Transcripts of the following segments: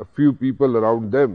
a few people around them,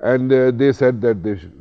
and they said that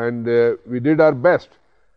and we did our best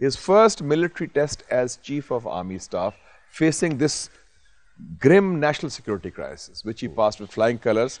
his first military test as chief of army staff facing this grim national security crisis, which he passed with flying colors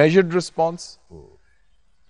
measured response,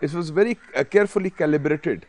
it was very carefully calibrated,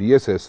DSS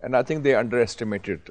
And I think they underestimated.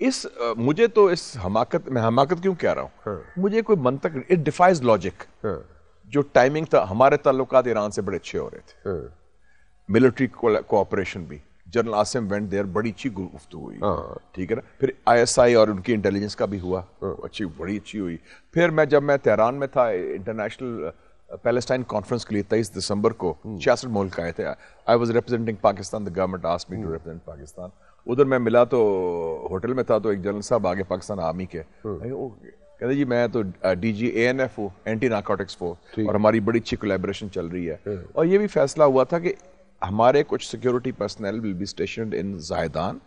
اس مجھے تو اس حماقت میں حماقت کیوں کہہ رہا ہوں, مجھے کوئی منطق, اٹ ڈیفائز لاجک. جو ٹائمنگ تھا, ہمارے تعلقات ایران سے بڑے اچھے ہو رہے تھے, ملٹری کوآپریشن بھی, جنرل عاصم وینٹ دیئر, بڑی اچھی گفتگو ہوئی, ٹھیک ہے نا. پھر ISI اور ان کی انٹیلیجنس کا بھی ہوا, اچھی بڑی اچھی ہوئی. پھر جب میں تہران میں تھا انٹرنیشنل پیلسٹائن کانفرنس کے لیے 23 دسمبر کو, 66 ملک آئے تھے. I was representing Pakistan, the government asked me to represent Pakistan. ادھر میں ملا تو ہوٹل میں تھا, تو ایک جنرل صاحب آگے پاکستان آرمی کے, کہتے جی میں تو DG ANF ہوں, اینٹی نارکوٹکس فورس, اور ہماری بڑی اچھی کولیبریشن چل رہی ہے. اور یہ بھی فیصلہ ہوا تھا کہ ہمارے کچھ security personnel will be stationed in Zahedan,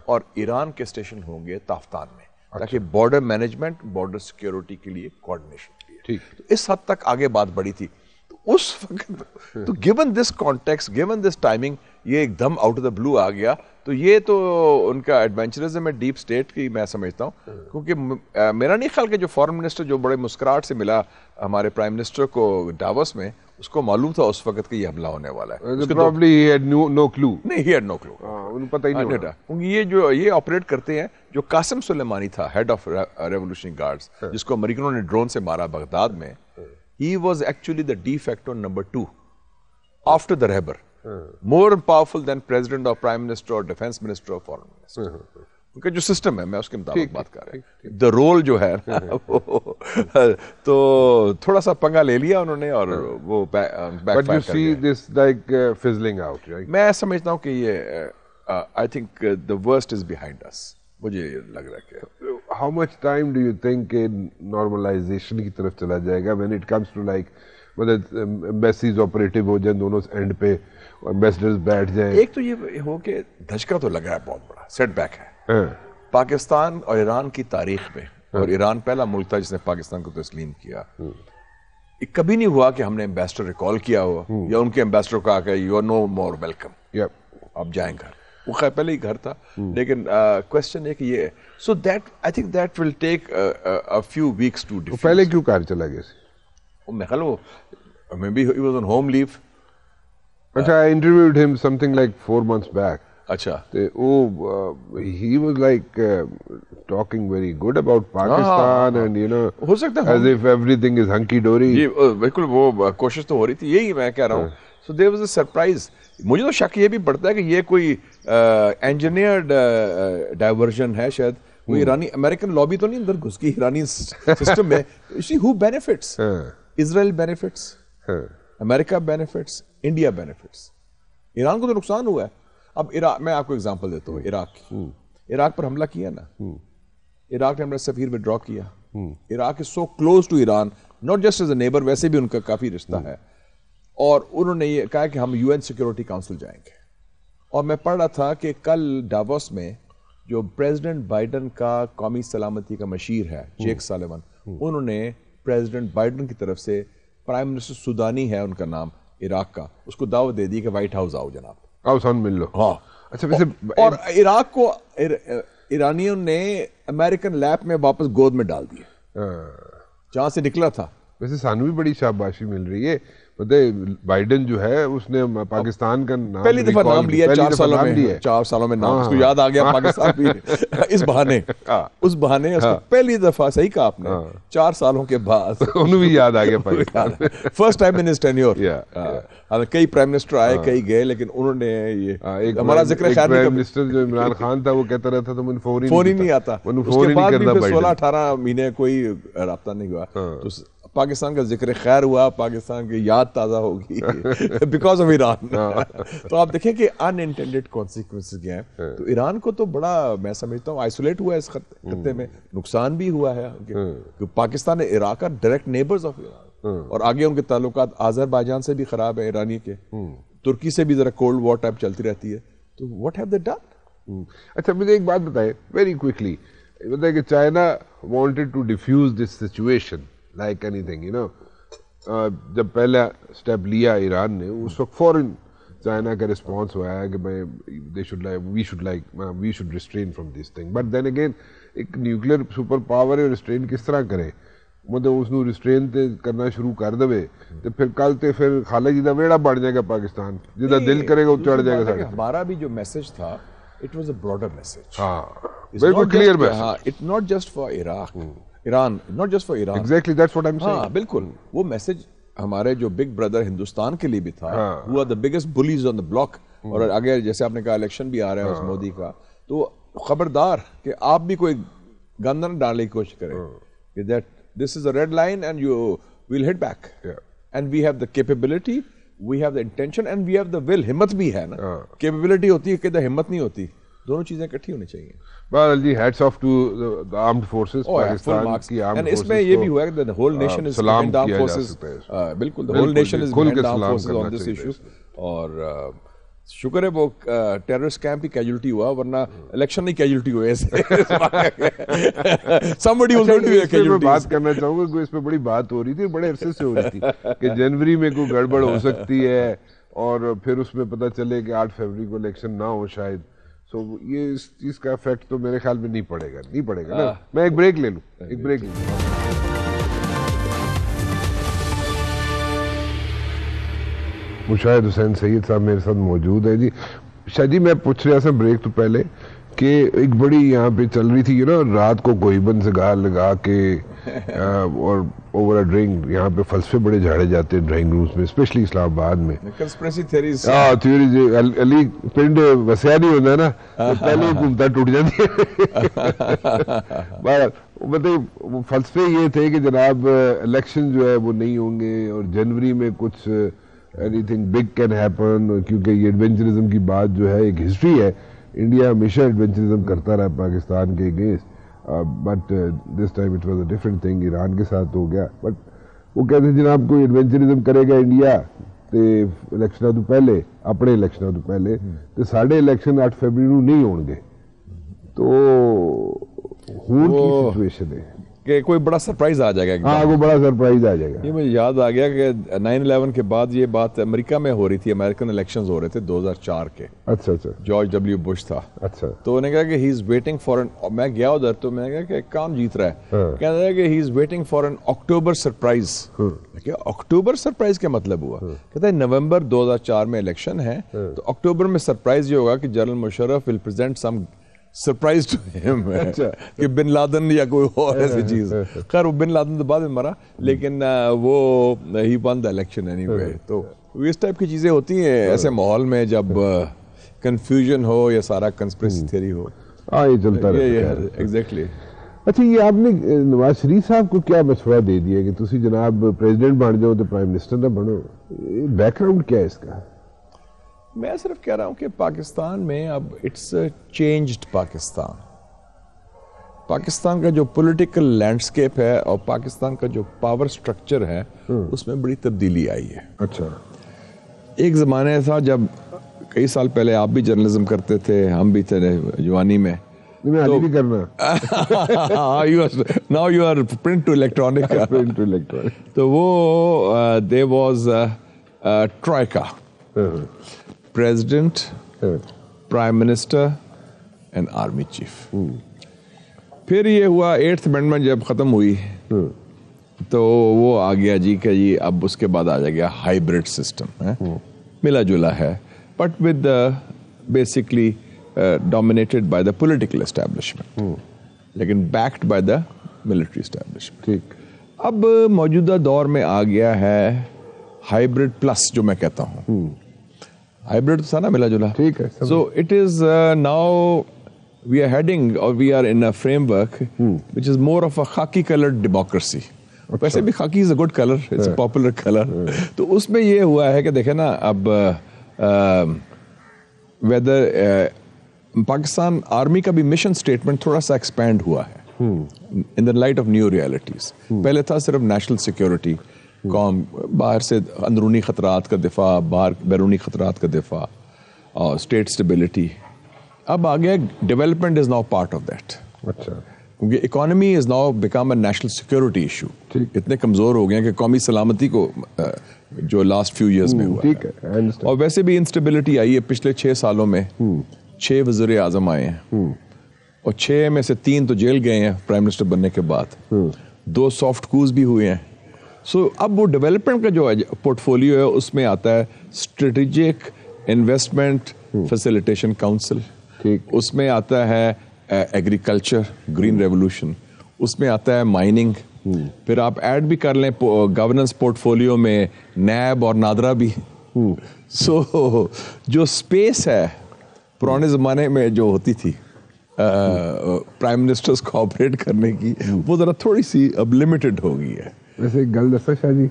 اور ایران کے اسٹیشن ہوں گے تافتان میں, تاکہ بارڈر مینجمنٹ, بارڈر سیکیورٹی کے لیے کوآرڈینیشن کے لیے. تو اس حد تک آگے بات بڑھی تھی. تو اس وقت تو given this context, given this timing, یہ ایک دم آؤٹ آف دا بلو آ گیا. تو یہ تو ان کا ایڈونچرزم ہے ڈیپ اسٹیٹ کی, میں سمجھتا ہوں. کیونکہ میرا نہیں خیال کہ جو فارن منسٹر جو بڑے مسکراہٹ سے ملا ہمارے پرائم منسٹر کو ڈاوس میں, اس کو معلوم تھا اس وقت کہ یہ حملہ ہونے والا ہے. نہیں, he had no clue. انہیں پتہ ہی نہیں ہوتا. یہ جو یہ آپریٹ کرتے ہیں, جو قاسم سلیمانی تھا ہیڈ آف ریولوشنری گارڈز, جس کو امریکنوں نے ڈرون سے مارا بغداد میں, he was actually the de facto number 2 after the Rehbar. More powerful than president or prime minister or defense minister or foreign minister. کیونکہ جو سسٹم ہے, میں اس کے مطابق بات کر رہا ہوں. دا رول جو ہے تو تھوڑا سا پنگا لے لیا انہوں نے, اور وہ بیک فائر کر گیا. میں سمجھتا ہوں کہ یہ I think the worst is behind us. مجھے لگ رہا ہے کہ how much time do you think normalization کی طرف چلا جائے گا when it comes to like whether embassies operative ہو جائیں دونوں اینڈ پہ, ambassadors بیٹھ جائیں. ایک تو یہ ہو کہ دھچکا تو لگ رہا ہے, بہت بڑا سیٹ بیک ہے پاکستان اور ایران کی تاریخ میں, اور ایران پہلا ملک تھا جس نے پاکستان کو تسلیم کیا. کبھی نہیں ہوا کہ ہم نے امبیسڈر ریکال کیا ہو, یا ان کے امبیسڈر کو کہا کہ you are no more welcome, آپ جائیں گھر. وہ خیر پہلے ہی گھر تھا, لیکن کوشچن ہے کہ یہ, so that I think that will take a few weeks to defuse. پہلے کیوں کار چلا گیا سی؟ میں خیال وہ may be he was on home leave. اچھا, I interviewed him something like 4 months back. اچھا, he was like talking very good about Pakistan and you know, ہو سکتا ہے as if everything is hunky dory. جی بالکل, وہ کوشش تو ہو رہی تھی, یہی میں کہہ رہا ہوں. So there was a surprise. مجھے تو شک یہ بھی پڑتا ہے کہ یہ کوئی انجینئرڈ ڈائیورژن ہے شاید, کوئی ایرانی امریکن لابی تو نہیں اندر گھس گئی ایرانی سسٹم میں. who benefits? Israel benefits, America benefits, India benefits. Iran کو تو نقصان ہوا ہے. اب میں آپ کو ایگزامپل دیتا ہوں عراق کی. عراق پر حملہ کیا نا, عراق نے ہمارا سفیر وڈرا کیا. Iraq is so close to Iran, not just as a neighbor, ویسے بھی ان کا کافی رشتہ ہے. اور انہوں نے یہ کہا کہ ہم UN سیکورٹی کاؤنسل جائیں گے. اور میں پڑھ رہا تھا کہ کل ڈاووس میں جو پریزیڈنٹ بائیڈن کا قومی سلامتی کا مشیر ہے جیک سالیون, انہوں نے پریزیڈنٹ بائیڈن کی طرف سے, پرائم منسٹر سودانی ہے ان کا نام عراق کا, اس کو دعوت دے دی کہ وائٹ ہاؤس آؤ جناب, آؤ سن مل لو. ہاں اچھا, ویسے اور عراق کو ایرانیوں نے امریکن لیب میں واپس گود میں ڈال دیا جہاں سے نکلا تھا. ویسے سانو بھی بڑی شاباشی مل رہی ہے. بائیڈن جو ہے اس نے پاکستان کا نام پہلی دفعہ نام لیا 4 سالوں میں نام, اس کو یاد آ گیا پاکستان بھی اس بہانے, اس بہانے اس کو پہلی دفعہ, صحیح کہا آپ نے, 4 سالوں کے بعد انہوں بھی یاد آ گیا Pakistan, first time in his tenure. کئی پرائم منسٹر آئے, کئی گئے, لیکن انہوں نے یہ ہمارا ذکر خیر پرائم منسٹر جو عمران خان تھا وہ کہتا رہتا تھا مجھے فون ہی نہیں آتا. اس کے بعد بھی 16-18 مہینے کوئی رابطہ نہیں ہوا. تو پاکستان کا ذکر خیر ہوا, پاکستان کی یاد تازہ ہوگی بیکاز آف ایران. تو آپ دیکھیں کہ ان انٹینڈیڈ کانسیکوینسز کیا ہیں. تو ایران کو تو بڑا, میں سمجھتا ہوں, آئسولیٹ ہوا ہے اس خطے میں, نقصان بھی ہوا ہے. پاکستان عراق کا ڈائریکٹ نیبرز آف ایران, اور آگے ان کے تعلقات آذربائیجان سے بھی خراب ہے ایرانی کے, ترکی سے بھی ذرا کولڈ وار ٹائپ چلتی رہتی ہے. تو واٹ ہیو دے ڈن؟ اچھا مجھے ایک بات بتائیں ویری کوئکلی, بتائیں کہ China wanted to diffuse this situation like anything, you know. جب پہلا اسٹیپ لیا ایران نے, اس وقت فوراً چائنا کا رسپانس ہوا ہے کہ we should restrain from this thing. But then again, ایک نیوکلیئر سپر پاور ہے, ریسٹرین کس طرح کرے, مطلب اس نو ریسٹرین تے کرنا شروع کر دے تو پھر کل تے پھر خالہ جی دا ویڑا بڑھ جائے گا پاکستان, جدا دل کرے گا چڑھ جائے گا. ہمارا بھی جو میسج تھا it was a broader message. بالکل clear message. It's not just for Iran, not just for Iran. Exactly, that's what I'm saying. ہاں بالکل وہ میسج ہمارے جو بگ بردر ہندوستان کے لیے بھی تھا, who are the biggest bullies on the block. اور اگر جیسے آپ نے کہا الیکشن بھی آ رہا ہے اس مودی کا, تو خبردار کہ آپ بھی کوئی گند نہ ڈالنے کی کوشش کریں کہ that this is a red line and you will hit back. And we have the capability, we have the intention and we have the will. ہمت بھی ہے نا, capability ہوتی ہے کہ ہمت نہیں ہوتی, دونوں چیزیں اکٹھی ہونی چاہیے. Well, G hats off to the armed forces. Pakistan کی armed forces. اس میں یہ بھی ہوا ہے کہ the whole nation is behind the armed forces. بالکل the whole nation is behind the armed forces on this issue. اور شکر ہے وہ ٹیررسٹ کیمپ ہی کیجولٹی ہوا, ورنہ الیکشن نہیں کیجولٹی ہوئے. somebody was going to be a casualty. میں بات کرنا چاہوں گا کہ اس پہ بڑی بات ہو رہی تھی, بڑے عرصے سے ہو رہی تھی کہ جنوری میں کوئی گڑبڑ ہو سکتی ہے اور پھر اس میں پتہ چلے کہ 8 فروری کو الیکشن نہ ہو شاید. سو یہ اس چیز کا افیکٹ تو میرے خیال میں نہیں پڑے گا نا. میں ایک بریک لے لوں. مشاہد حسین سید صاحب میرے ساتھ موجود ہے. جی شاہ جی, میں پوچھ رہا تھا بریک تو پہلے کہ ایک بڑی یہاں پہ چل رہی تھی رات کو کوئی بند سے گال لگا کے اور اوور اے ڈرنک, یہاں پہ فلسفے بڑے جھاڑے جاتے ہیں ڈرائنگ رومز میں, اسپیشلی اسلام آباد میں. Conspiracy theories. تھیوری علی پنڈ وسیا نہیں ہوتا نا, پہلے حکومتیں ٹوٹ جاتی ہیں. مطلب فلسفے یہ تھے کہ جناب الیکشن جو ہے وہ نہیں ہوں گے اور جنوری میں کچھ any thing big can happen, کیونکہ یہ ایڈونچرزم کی بات جو ہے ایک ہسٹری ہے. انڈیا ہمیشہ ایڈونچرزم کرتا رہا پاکستان کے against, but this time it was a different thing. Iran کے ساتھ ہو گیا, بٹ وہ کہتے ہیں جناب کوئی ایڈونچرزم کرے گا انڈیا تے الیکشن تو پہلے, اپنے الیکشن تو پہلے, تو ساڈے الیکشن 8 فروری نو نہیں ہون گے. تو ہون کی سچویشن ہے کہ کوئی بڑا سرپرائز آ جائے گا. ہاں کوئی بڑا سرپرائز آ جائے گا. یہ مجھے یاد آ گیا کہ 9/11 کے بعد یہ بات امریکہ میں ہو رہی تھی, امریکن الیکشنز ہو رہے تھے 2004 کے. اچھا اچھا. جارج ڈبلیو بش تھا. اچھا. تو انہوں نے کہا کہ he is waiting for N, میں گیا ادھر تو میں نے کہا کہ کون جیت رہا ہے, کہہ رہا ہے کہ he is waiting for an October surprise. کیا اکتوبر سرپرائز کیا مطلب ہوا؟ کہتا ہے نومبر 2004 میں الیکشن ہے, تو اکتوبر میں سرپرائز یہ ہوگا کہ general Musharraf will present some surprise to ہم کہ بن لادن یا کوئی اور ایسی چیز. خیر وہ بن لادن تو بعد میں مرا, لیکن وہ ہی ون دا الیکشن اینی وے. تو اس ٹائپ کی چیزیں ہوتی ہیں ایسے ماحول میں جب کنفیوژن ہو یا سارا کنسپریسی تھیوری ہو. ہاں یہ چلتا رہتا ہے. ایگزیکٹلی. اچھا یہ آپ نے نواز شریف صاحب کو کیا مشورہ دے دیا کہ تسی جناب پریزیڈنٹ بن جاؤ تو پرائم منسٹر نہ بنو؟ بیک گراؤنڈ کیا ہے اس کا؟ میں صرف کہہ رہا ہوں کہ پاکستان میں اب اٹس چینجڈ پاکستان. پاکستان کا جو پولیٹیکل لینڈسکیپ ہے اور پاکستان کا جو پاور سٹرکچر ہے اس میں بڑی تبدیلی آئی ہے. اچھا. ایک زمانے تھا جب کئی سال پہلے آپ بھی جرنلزم کرتے تھے, ہم بھی تھے جوانی میں. بھی کرنا. Now you are print to electronic. تو وہ there was troika. President, Prime Minister and Army Chief. پھر یہ ہوا 8th Amendment جب ختم ہوئی تو وہ آ گیا جی کہ جی اب اس کے بعد آ جائے گیا ہائیبرڈ سسٹم, ملا جلا ہے, but with basically dominated by the political establishment, لیکن backed by the military establishment. ٹھیک. اب موجودہ دور میں آ گیا ہے ہائیبرڈ پلس جو میں کہتا ہوں. ہائیبرڈ تھا نا ملا جلا. ٹھیک ہے. So it is now we are heading اور we are in a framework which is more of a خاکی کلرڈ ڈیموکریسی. ویسے بھی خاکی is a good colour, it's a popular colour. تو اس میں یہ ہوا ہے کہ دیکھیں نا اب ویدر پاکستان آرمی کا بھی مشن اسٹیٹمنٹ تھوڑا سا ایکسپینڈ ہوا ہے in the light of new realities. پہلے تھا صرف نیشنل سیکورٹی, قوم باہر سے اندرونی خطرات کا دفاع, باہر بیرونی خطرات کا دفاع اور اسٹیٹ اسٹیبلٹی. اب آگے development is now part of that. اچھا. کیونکہ economy is now become a national security issue. اتنے کمزور ہو گئے ہیں کہ قومی سلامتی کو جو لاسٹ فیو ایئرز میں ہوا ہے. اور ویسے بھی انسٹیبلٹی آئی ہے پچھلے 6 سالوں میں. 6 وزیر اعظم آئے ہیں اور 6 میں سے 3 تو جیل گئے ہیں پرائم منسٹر بننے کے بعد. 2 سافٹ کوز بھی ہوئے ہیں. سو اب وہ ڈیولپمنٹ کا جو پورٹ فولیو ہے اس میں آتا ہے اسٹریٹجک انویسٹمنٹ فیسیلیٹیشن کاؤنسل, اس میں آتا ہے ایگریکلچر گرین ریولوشن, اس میں آتا ہے مائننگ, پھر آپ ایڈ بھی کر لیں گورننس پورٹ فولیو میں نیب اور نادرا بھی. سو جو اسپیس ہے پرانے زمانے میں جو ہوتی تھی پرائم منسٹرز کو آپریٹ کرنے کی, وہ ذرا تھوڑی سی اب لمیٹڈ ہو گئی ہے. ویسے ایک گل دسا شاہ جی,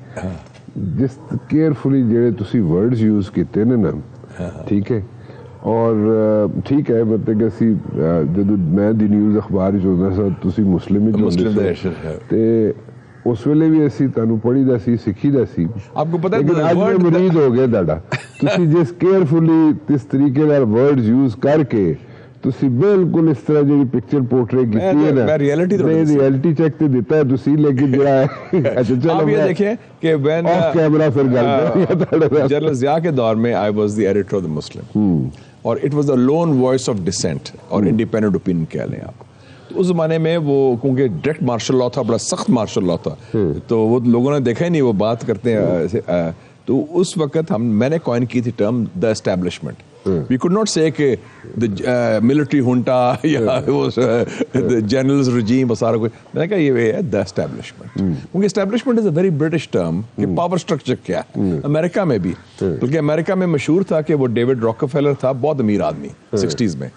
جس کیئرفلی جڑے تسی ورڈز یوز کیتے نے نا, ٹھیک ہے, اور ٹھیک ہے مطلب کہ اسی جدو میں دی نیوز اخبار چ سا تسی مسلم تے اس ویلے بھی اسی تانوں پڑھی دا سی سکھی دا سی, آپ کو پتہ ہے آج میں مریض ہو گیا تہاڈا. تسی جس کیئرفلی اس طریقے نال ورڈز یوز کر کے تسی بالکل اس طرح جڑی پکچر پورٹری کیتی ہے نا, میں ریئلٹی چیک تے دیتا ہے تسی, لیکن جڑا ہے اچھا چلو آپ یہ دیکھیں کہ وین آف کیمرہ پھر گل جنرل ضیاء کے دور میں I was the editor of the Muslim, اور it was the lone voice of dissent اور انڈیپینڈنٹ اوپینین کہہ لیں آپ. تو اس زمانے میں وہ کیونکہ ڈائریکٹ مارشل لا تھا, بڑا سخت مارشل لا تھا, تو وہ لوگوں نے دیکھا ہی نہیں, وہ بات کرتے ہیں. تو اس وقت میں نے کوائن کی تھی term the establishment. We could not say کہ the military junta یا generals regime سارا کچھ, میں نے کہا یہ ہے the establishment, کیونکہ establishment is a very British term کہ power structure کیا ہے. امریکہ میں بھی, بلکہ امریکہ میں مشہور تھا کہ وہ ڈیوڈ راکفیلر تھا, بہت امیر آدمی 60s میں,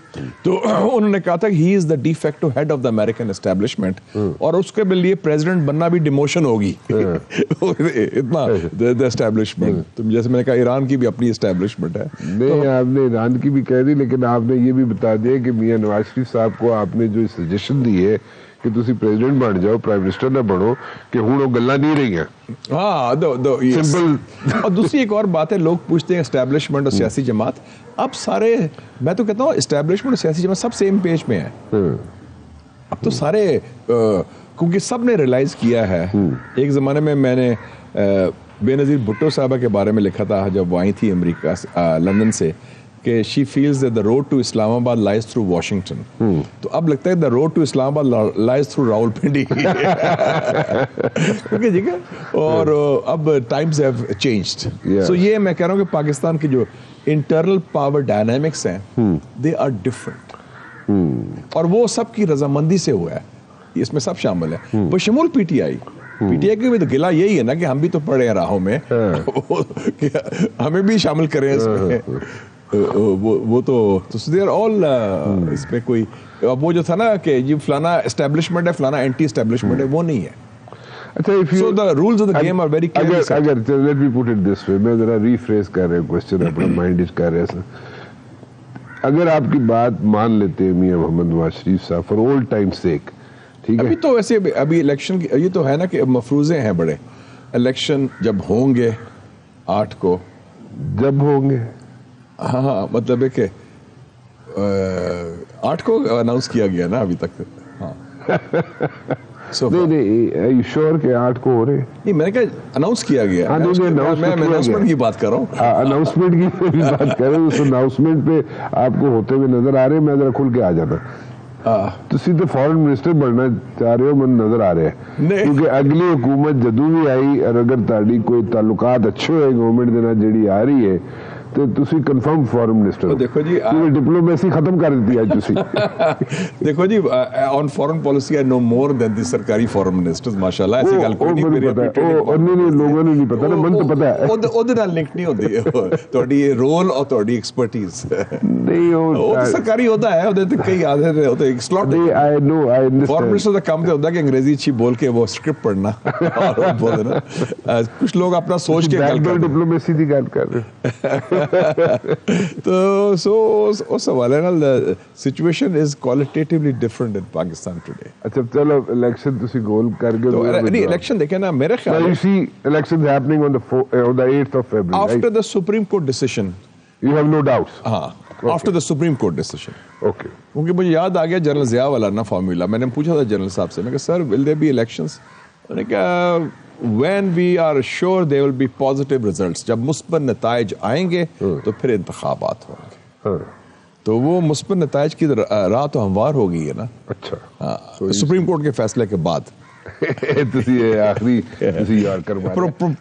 تو انہوں نے کہا تھا کہ he is the de facto head of the American establishment, اور اس کے لیے president بننا بھی ڈیموشن ہوگی اتنا the establishment. تو جیسے میں نے کہا ایران کی بھی اپنی اسٹیبلشمنٹ ہے. نہیں آپ نے ایران کی بھی کہہ دی, لیکن آپ نے یہ بھی بتا دیا کہ میاں نواز شریف صاحب کو آپ نے جو سجیشن دی ہے کہ تسی پریزیڈنٹ بن جاؤ, پرائم منسٹر نہ بنو, کہ ہوں وہ گلاں نہیں رہی ہیں. ہاں سمپل. اور دوسری ایک اور بات ہے, لوگ پوچھتے ہیں اسٹیبلشمنٹ اور سیاسی جماعت, اب سارے, میں تو کہتا ہوں اسٹیبلشمنٹ اور سیاسی جماعت سب سیم پیج میں ہے اب تو سارے, کیونکہ سب نے ریلائز کیا ہے. ایک زمانے میں نے بے نظیر بھٹو صاحبہ کے بارے میں لکھا تھا جب وہ آئی تھی امریکہ لندن سے, کہ she feels that the road to اسلام آباد lies through Washington. تو اب لگتا ہے the road to اسلام آباد lies through راولپنڈی. ٹھیک ہے, اور اب times have changed. So یہ میں کہہ رہا ہوں کہ پاکستان کی جو internal power dynamics ہیں they are different, اور وہ سب کی رضامندی سے ہوا ہے, اس میں سب شامل ہے بشمول P T I. P T I کے بھی تو گلا یہی ہے نا کہ ہم بھی تو پڑے ہیں راہوں میں, ہمیں بھی شامل کریں اس میں. وہ تو دے آر آل, اس میں کوئی وہ جو تھا نا کہ یہ فلانا اسٹیبلشمنٹ ہے فلانا اینٹی اسٹیبلشمنٹ ہے, وہ نہیں ہے. اچھا, so the rules of the game are very clear. اگر let me put it this way, میں ذرا ریفریز کر رہا ہوں کوسچن, اپنا مائنڈ اس کر رہا ہوں. اگر آپ کی بات مان لیتے ہیں میاں محمد نواز شریف صاحب فار اولڈ ٹائم سیک, ٹھیک ہے, ابھی تو ایسے ابھی الیکشن یہ تو ہے نا کہ مفروضے ہیں بڑے, الیکشن جب ہوں گے 8 کو, جب ہوں گے, ہاں مطلب ہے کہ 8 کو اناؤنس کیا گیا نا ابھی تک. ہاں نہیں شور کہ 8 کو ہو رہے نہیں, میں نے کہا اناؤنس کیا گیا, میں اناؤنسمنٹ کی بات کر رہا ہوں, اناؤنسمنٹ کی بات کر رہے ہیں. اس اناؤنسمنٹ پہ آپ کو ہوتے ہوئے نظر آ رہے ہیں, میں ذرا کھل کے آ جاتا. تو سیدھے فورن منسٹر بننا چاہ رہے ہو, من نظر آ رہے ہیں, کیونکہ اگلی حکومت جدوں بھی آئی, اور اگر تاری کوئی تعلقات اچھے ہوئے گورنمنٹ دینا جڑی آ رہی ہے, تو تسی کنفرم فورن منسٹر. دیکھو جی ڈپلومیسی ختم کر دیتی ہے تسی. دیکھو جی آن فورن پالیسی آئی نو مور دین دی سرکاری فورن منسٹرز, ماشاءاللہ ایسی گل کوئی نہیں. نہیں لوگوں نے نہیں پتا نا, من تو پتا ہے, ਉਹਦੇ ਨਾਲ ਲਿੰਕ ਨਹੀਂ ਹੁੰਦੀ ਤੁਹਾਡੀ ਰੋਲ ਔਰ ਤੁਹਾਡੀ ਐਕਸਪਰਟਿਜ਼. ਨਹੀਂ ਉਹ ਸਰਕਾਰੀ ਉਹਦਾ ਹੈ, ਉਹਦੇ ਤੇ ਕਈ ਆਦੇ ਨੇ, ਉਹਦੇ ਇੱਕ ਸਲੌਟ. ਨਹੀਂ ਆਈ ਨੋ ਆਈ ਅੰਡਰਸਟੈਂਡ. ਫੋਰਨ ਮਿਨਿਸਟਰ ਦਾ ਕੰਮ ਤੇ ਹੁੰਦਾ ਕਿ ਅੰਗਰੇਜ਼ੀ ਅੱਛੀ ਬੋਲ ਕੇ ਉਹ ਸਕ੍ਰਿਪਟ ਪੜ੍ਹਨਾ ਔਰ ਬੋਲਣਾ. ਕੁਝ ਲੋਕ ਆਪਣਾ ਸੋਚ ਕੇ ਗੱਲ ਕਰਦੇ, ڈپلومیسی ਦੀ ਗੱਲ ਕਰ ਰਹੇ. تو سو اس حوالے نال situation is qualitatively different in Pakistan today. اچھا چلو الیکشن تسی گول کر گئے. نہیں الیکشن دیکھیں نا, میرے خیال میں سی election happening on the 8th of February after the Supreme Court decision. You have no doubts. ہاں after the Supreme Court decision. Okay. کیونکہ مجھے یاد آ گیا جنرل ضیاء والا نا فارمولا, میں نے پوچھا تھا جنرل صاحب سے, میں کہا سر will there be elections, میں نے کہا when we are sure there will be positive results, جب مثبت نتائج آئیں گے تو پھر انتخابات ہوں گے. تو وہ مثبت نتائج کی راہ تو ہموار ہو گئی ہے نا. اچھا, سپریم کورٹ کے فیصلے کے بعد ਤੁਸੀਂ ਆਖਰੀ ਤੁਸੀਂ ਯਾਰਕਰ ਮਾਰਿਆ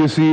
you see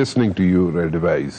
listening to you advice.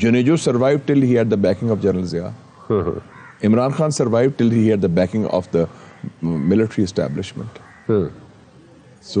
Junejo survived till he had the backing of General Zia. Imran Khan survived till he had the backing of the military establishment. So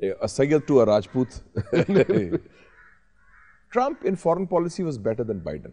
a Sayyid to a Rajput. Trump in foreign policy was better than Biden.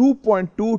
2.2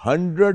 $100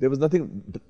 There was nothing.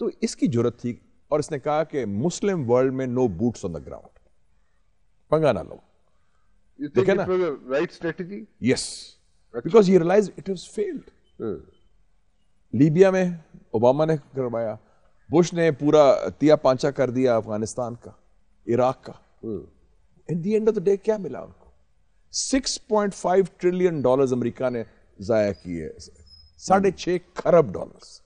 تو اس کی جرت تھی, اور اس نے کہا کہ Muslim world میں نو boots on the ground, پنگا نہ لو. دیکھیں نا, right strategy. Yes, because he realize it was failed. Libya میں اوباما نے کروایا, بش نے پورا تیا پانچا کر دیا افغانستان کا, عراق کا. In the end of the day کیا ملا ان کو؟ $6.5 ٹریلین امریکہ نے ضائع کیے, 6.5 کھرب ڈالرز.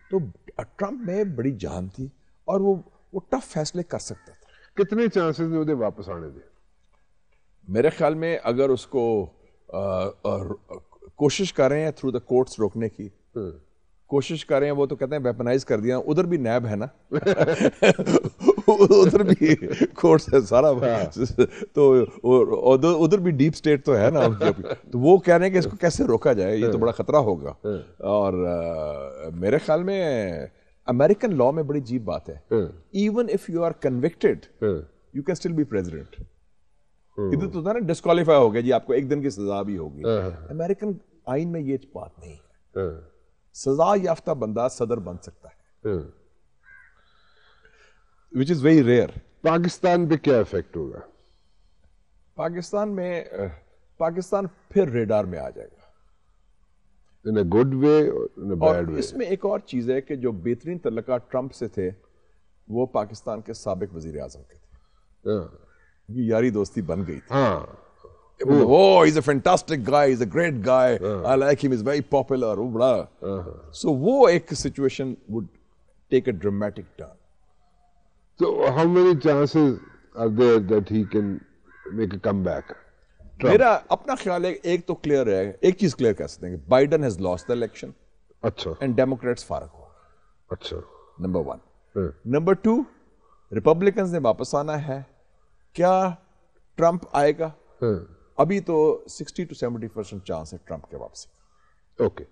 تو ٹرمپ میں بڑی جان تھی اور وہ ٹف فیصلے کر سکتا تھا. کتنے چانسز نے واپس آنے دے؟ میرے خیال میں اگر اس کو کوشش کر رہے ہیں تھرو دا کورٹس روکنے کی, کوشش کر رہے ہیں, وہ تو کہتے ہیں ویپنائز کر دیا. ادھر بھی نیب ہے نا, ادھر بھی کورٹس ہے سارا, تو ادھر بھی ڈیپ اسٹیٹ تو ہے نا. تو وہ کہہ رہے ہیں کہ اس کو کیسے روکا جائے, یہ تو بڑا خطرہ ہوگا. اور میرے خیال میں امریکن لا میں بڑی عجیب بات ہے, even if you are convicted you can still be president. ادھر تو تھا نا ڈسکوالیفائی ہو گیا جی, آپ کو 1 دن کی سزا بھی ہوگی. امریکن آئین میں یہ بات نہیں ہے, سزا یافتہ بندہ صدر بن سکتا ہے, which is very rare. Pakistan پہ کیا افیکٹ ہوگا؟ پاکستان میں پاکستان پھر ریڈار میں آ جائے گا. in a good way or in a bad way. اس میں ایک اور چیز ہے کہ جو بہترین تعلقات ٹرمپ سے تھے وہ پاکستان کے سابق وزیر اعظم کے تھے. یاری دوستی بن گئی تھی. Oh, he's a fantastic guy, he's a great guy, I like him, he's very popular, so وہ ایک situation would take a dramatic turn. So how many chances are there that he can make a comeback? میرا اپنا خیال ہے ایک تو clear ہے, ایک چیز کلیئر کہہ سکتے ہیں کہ Biden has lost the election. اچھا. and Democrats فارغ ہو. اچھا. نمبر 1. نمبر 2, ریپبلکنز نے واپس آنا ہے. کیا ٹرمپ آئے گا؟ ابھی تو 60 to 70% چانس ہے ٹرمپ کے واپسی. اوکے.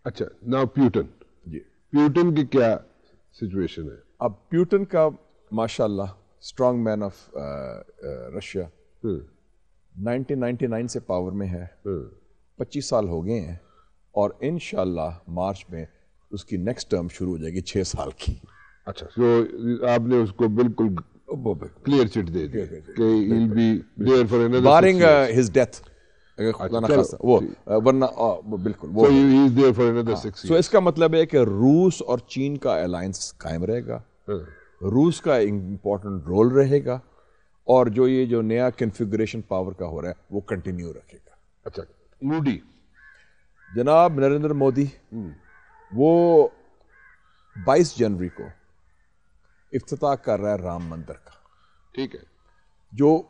اچھا, ناؤ پیوٹن. جی, پیوٹن کی کیا سچویشن ہے؟ اب پیوٹن کا ماشاءاللہ اسٹرانگ مین آف رشیا, 1999 سے پاور میں ہے, 25 سال ہو گئے ہیں, اور انشاءاللہ مارچ میں اس کی نیکسٹ ٹرم شروع ہو جائے گی 6 سال کی. اچھا, تو آپ نے اس کو بالکل کلیئر چٹ دے دی کہ he'll be there for another 6 years. barring his death, وہ ورنہ بالکل وہ he is there for another 6 years. so اس کا مطلب ہے کہ روس اور چین کا الائنس قائم رہے گا, روس کا امپورٹنٹ رول رہے گا, اور جو یہ جو نیا کنفیگریشن پاور کا ہو رہا ہے وہ کنٹینیو رکھے گا. اچھا, مودی جناب نریندر مودی وہ 22 جنوری کو افتتاح کر رہا ہے رام مندر کا. ٹھیک ہے, جو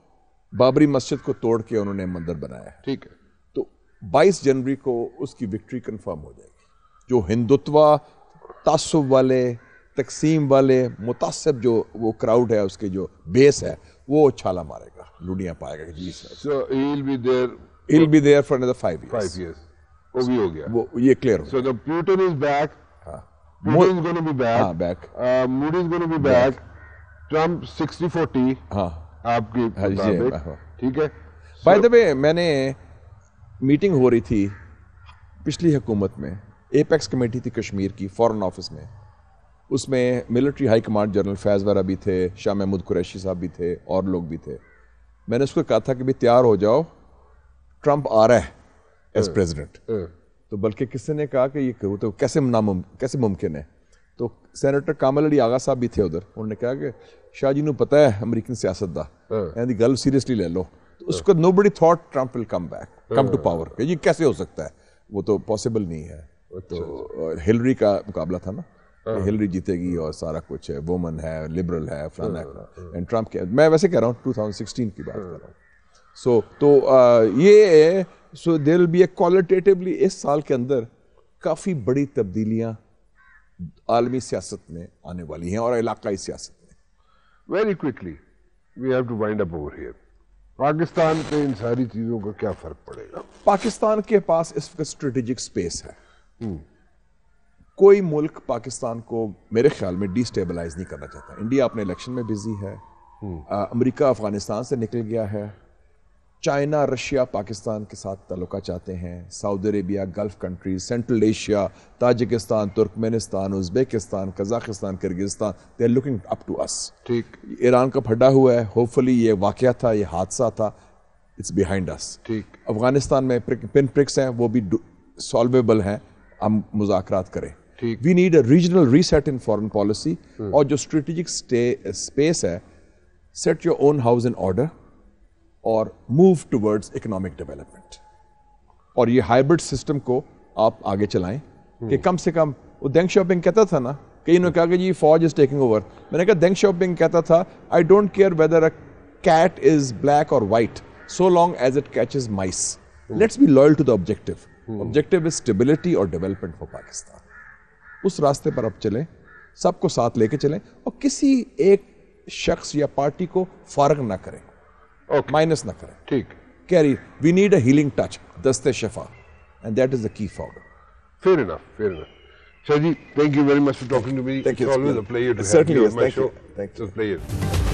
بابری مسجد کو توڑ کے انہوں نے مندر بنایا ہے. ٹھیک ہے, تو 22 جنوری کو اس کی وکٹری کنفرم ہو جائے گی. جو ہندوتوا, تعصب والے, تقسیم والے, متعصب جو وہ کراؤڈ ہے, اس کے جو بیس ہے, وہ چھالا مارے گا, لوڈیاں پائے گا کہ جی سر. so he'll be there for another 5 years. 5 years. وہ بھی ہو گیا, وہ یہ clear who. so the Putin is back. Putin is going to be back. back. Modi is going to be back. Trump 60-40. ہاں, آپ کی مطابق. ٹھیک ہے. بائی دا وے میں نے میٹنگ ہو رہی تھی پچھلی حکومت میں, ایپیکس کمیٹی تھی کشمیر کی فورن آفس میں, اس میں ملٹری ہائی کمانڈ جنرل فیض وارا بھی تھے, شاہ محمود قریشی صاحب بھی تھے, اور لوگ بھی تھے. میں نے اس کو کہا تھا کہ بھی تیار ہو جاؤ, ٹرمپ آ رہا ہے ایز پریزیڈنٹ. تو بلکہ کسی نے کہا کہ یہ کرو تو کیسے ممکن ہے. تو سینیٹر کامل علی آغا صاحب بھی تھے ادھر, انہوں نے کہا کہ شاہ جی نو پتہ ہے امریکن سیاست دا, دی گل سیریسلی لے لو. تو اس کو nobody thought Trump will come back, come to power. کہ یہ کیسے ہو سکتا ہے, وہ تو پاسبل نہیں ہے. تو ہلری کا مقابلہ تھا نا, ہلری جیتے گی اور سارا کچھ ہے, وومن ہے, لبرل ہے, فلانا ہے. ٹرمپ کے میں ویسے کہہ رہا ہوں 2016 کی بات کر رہا ہوں. سو تو یہ سو دیر ول بی اے کوالٹیٹیولی اس سال کے اندر کافی بڑی تبدیلیاں عالمی سیاست میں آنے والی ہیں اور علاقائی سیاست میں. Very quickly we have to wind up over here. Pakistan پہ ان ساری چیزوں کا کیا فرق پڑے گا؟ پاکستان کے پاس اس وقت اسٹریٹجک اسپیس ہے. کوئی ملک پاکستان کو میرے خیال میں ڈی اسٹیبلائز نہیں کرنا چاہتا. انڈیا اپنے الیکشن میں بزی ہے, امریکہ افغانستان سے نکل گیا ہے, چائنا رشیا پاکستان کے ساتھ تعلقات چاہتے ہیں, Saudi Arabia, Gulf countries, Central Asia, Tajikistan, Turkmenistan, Uzbekistan, Kazakhstan, Kyrgyzstan, they are looking up to us. ٹھیک. ایران کا پھڈا ہوا ہے, ہوپ فلی یہ واقعہ تھا, یہ حادثہ تھا, اٹس بیہائنڈ اس. ٹھیک. افغانستان میں پن پرکس ہیں, وہ بھی سالویبل ہیں, ہم مذاکرات کریں. We need a regional reset in foreign policy, اور جو اسٹریٹجک اسپیس ہے, set your own house in order اور موو ٹورڈز اکنامک ڈیولپمنٹ. اور یہ ہائبرڈ سسٹم کو آپ آگے چلائیں کہ کم سے کم, وہ دینگ شاپنگ کہتا تھا نا, کئی نے کہا کہ جی فوج از ٹیکنگ اوور. میں نے کہا دینگ شاپنگ کہتا تھا I don't care whether a cat is black اور white so long as it catches mice. Let's be loyal to the objective. Objective is stability or development for Pakistan. اس راستے پر اب چلیں, سب کو ساتھ لے کے چلیں, اور کسی ایک شخص یا پارٹی کو فارغ نہ کریں, مائنس نہ کریں. ٹھیک. Carry, we need a healing touch, دست شفا, and that is the key forward. Fair enough, fair enough. Shaji, thank you very much for talking to me. Thank you. It's always a pleasure to have Certainly you is. on my Thank show. you. Thank you. It's a pleasure.